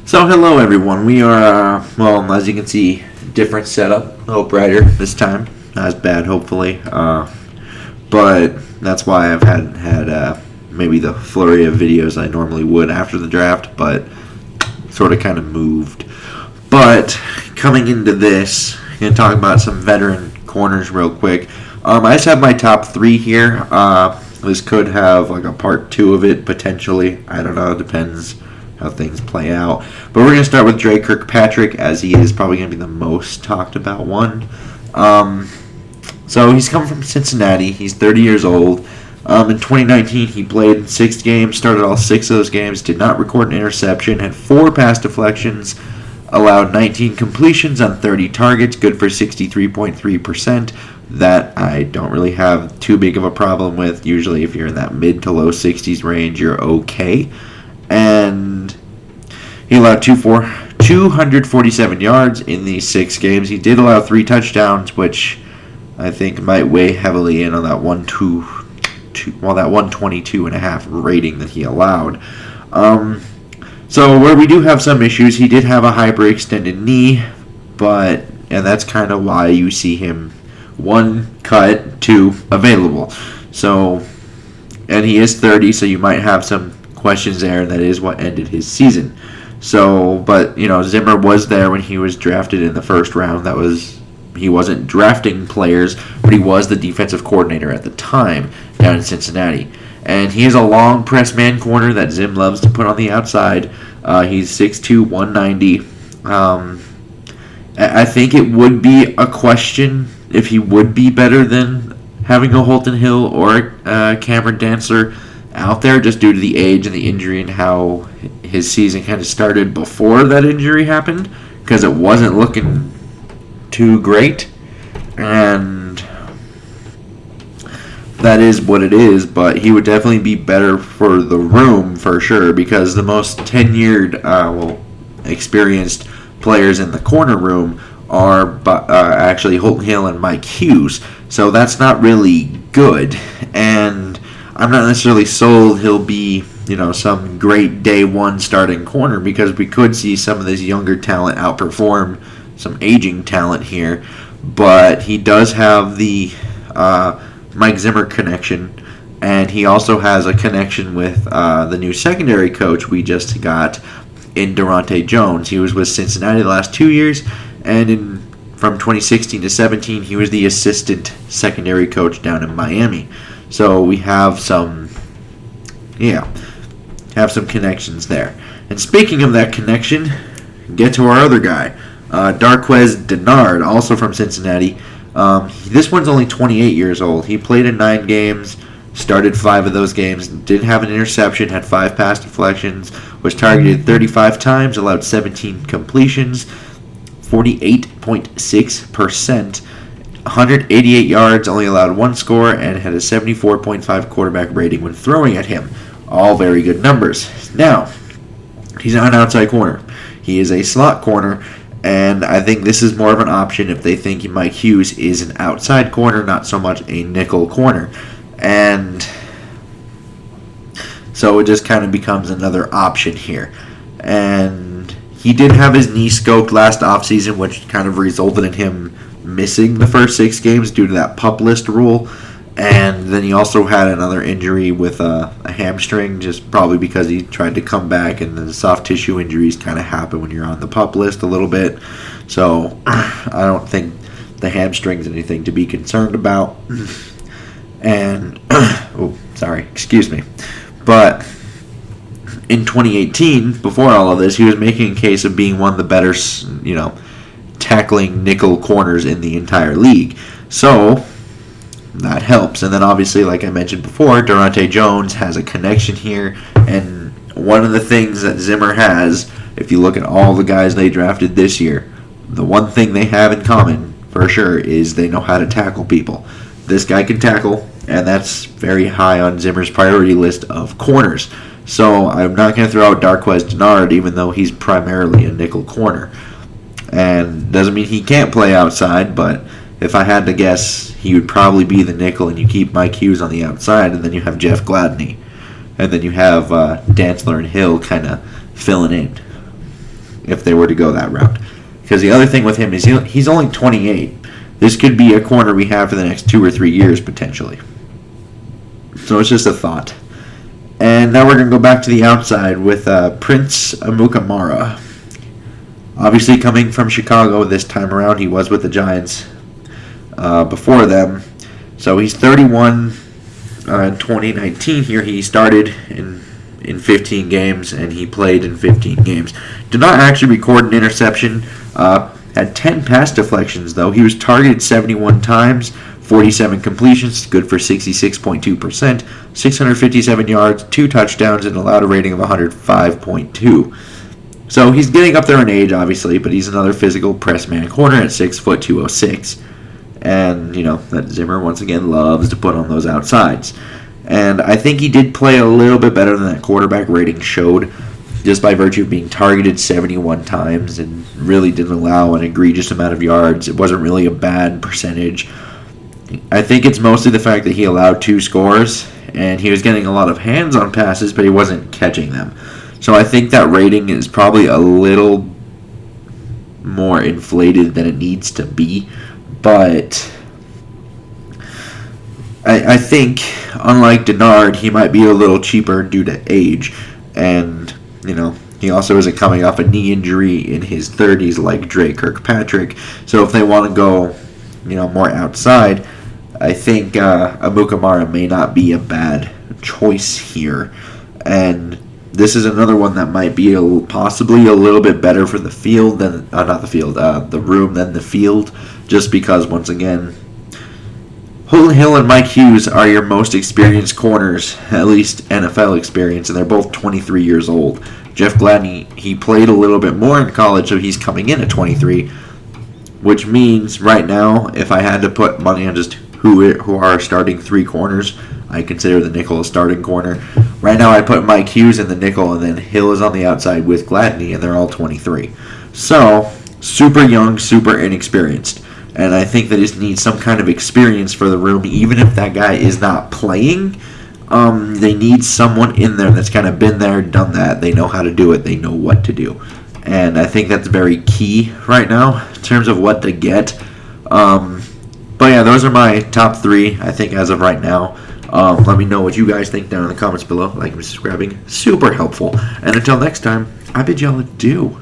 So hello everyone. We are as you can see, different setup. A little brighter this time. Not as bad, hopefully. But that's why I've had maybe the flurry of videos I normally would after the draft, but sort of kind of moved. But coming into this, I'm gonna talk about some veteran corners real quick. I just have my top three here. This could have like a part two of it potentially. I don't know. It depends how things play out. But we're going to start with Dre Kirkpatrick, as he is probably going to be the most talked about one. So he's coming from Cincinnati. He's 30 years old. In 2019, he played in 6 games, started all 6 of those games, did not record an interception, had 4 pass deflections, allowed 19 completions on 30 targets, good for 63.3%. That I don't really have too big of a problem with. Usually if you're in that mid to low 60s range, you're okay. And he allowed 247 yards in these 6 games. He did allow 3 touchdowns, which I think might weigh heavily in on that 122.5 rating that he allowed. So where we do have some issues, he did have a hyperextended knee, and that's kind of why you see him 1 cut, 2 available. So, and he is 30, so you might have some questions there, and that is what ended his season. So, but Zimmer was there when he was drafted in the first round. He wasn't drafting players, but he was the defensive coordinator at the time down in Cincinnati. And he is a long press man corner that Zim loves to put on the outside. He's 6'2", 190. I think it would be a question if he would be better than having a Holton Hill or Cameron Dantzler out there, just due to the age and the injury and how his season kind of started before that injury happened, because it wasn't looking too great, and that is what it is. But he would definitely be better for the room for sure, because the most tenured, experienced players in the corner room are actually Holton Hill and Mike Hughes, so that's not really good. And I'm not necessarily sold he'll be, some great day one starting corner, because we could see some of this younger talent outperform some aging talent here. But he does have the Mike Zimmer connection, and he also has a connection with the new secondary coach we just got in Durante Jones. He was with Cincinnati the last 2 years, and from 2016 to 17, he was the assistant secondary coach down in Miami. So we have some connections there. And speaking of that connection, get to our other guy, Darqueze Dennard, also from Cincinnati. This one's only 28 years old. He played in 9 games, started 5 of those games, didn't have an interception, had 5 pass deflections, was targeted 35 times, allowed 17 completions, 48.6%. 188 yards, only allowed 1 score, and had a 74.5 quarterback rating when throwing at him. All very good numbers. Now, he's not an outside corner. He is a slot corner, and I think this is more of an option if they think Mike Hughes is an outside corner, not so much a nickel corner. And so it just kind of becomes another option here. And he did have his knee scoped last offseason, which kind of resulted in him missing the first 6 games due to that PUP list rule. And then he also had another injury with a hamstring, just probably because he tried to come back, and the soft tissue injuries kind of happen when you're on the PUP list a little bit. So I don't think the hamstring's anything to be concerned about. And excuse me. But in 2018, before all of this, he was making a case of being one of the better, tackling nickel corners in the entire league. So that helps. And then obviously, like I mentioned before, Durante Jones has a connection here. And one of the things that Zimmer has, if you look at all the guys they drafted this year, the one thing they have in common for sure is they know how to tackle people. This guy can tackle, and that's very high on Zimmer's priority list of corners. So I'm not going to throw out Darqueze Dennard, even though he's primarily a nickel corner. And doesn't mean he can't play outside, but if I had to guess, he would probably be the nickel, and you keep Mike Hughes on the outside, and then you have Jeff Gladney. And then you have Dantzler and Hill kind of filling in. if they were to go that route. Because the other thing with him is he's only 28. This could be a corner we have for the next 2 or 3 years potentially. So it's just a thought. And now we're going to go back to the outside with Prince Amukamara. Obviously coming from Chicago this time around. He was with the Giants before them. So he's 31 in 2019 here. He started in 15 games, and he played in 15 games. Did not actually record an interception. Had 10 pass deflections, though. He was targeted 71 times, 47 completions, good for 66.2%, 657 yards, 2 touchdowns, and allowed a rating of 105.2. So he's getting up there in age, obviously, but he's another physical press man corner at 6 foot 206. And, that Zimmer, once again, loves to put on those outsides. And I think he did play a little bit better than that quarterback rating showed, just by virtue of being targeted 71 times and really didn't allow an egregious amount of yards. It wasn't really a bad percentage. I think it's mostly the fact that he allowed 2 scores, and he was getting a lot of hands on passes, but he wasn't catching them. So I think that rating is probably a little more inflated than it needs to be. But I think, unlike Denard, he might be a little cheaper due to age. And, he also isn't coming off a knee injury in his 30s like Dre Kirkpatrick. So if they want to go, more outside, I think Amukamara may not be a bad choice here. And this is another one that might be possibly a little bit better for the field than, the room than the field, just because, once again, Holton Hill and Mike Hughes are your most experienced corners, at least NFL experience, and they're both 23 years old. Jeff Gladney, he played a little bit more in college, so he's coming in at 23, which means right now, if I had to put money on just who are starting 3 corners, I consider the nickel a starting corner. Right now I put Mike Hughes in the nickel, and then Hill is on the outside with Gladney, and they're all 23. So, super young, super inexperienced. And I think they just need some kind of experience for the room, even if that guy is not playing. They need someone in there that's kind of been there, done that. They know how to do it. They know what to do. And I think that's very key right now in terms of what to get. But yeah, those are my top 3, I think, as of right now. Let me know what you guys think down in the comments below. Like and subscribing. Super helpful. And until next time, I bid y'all adieu.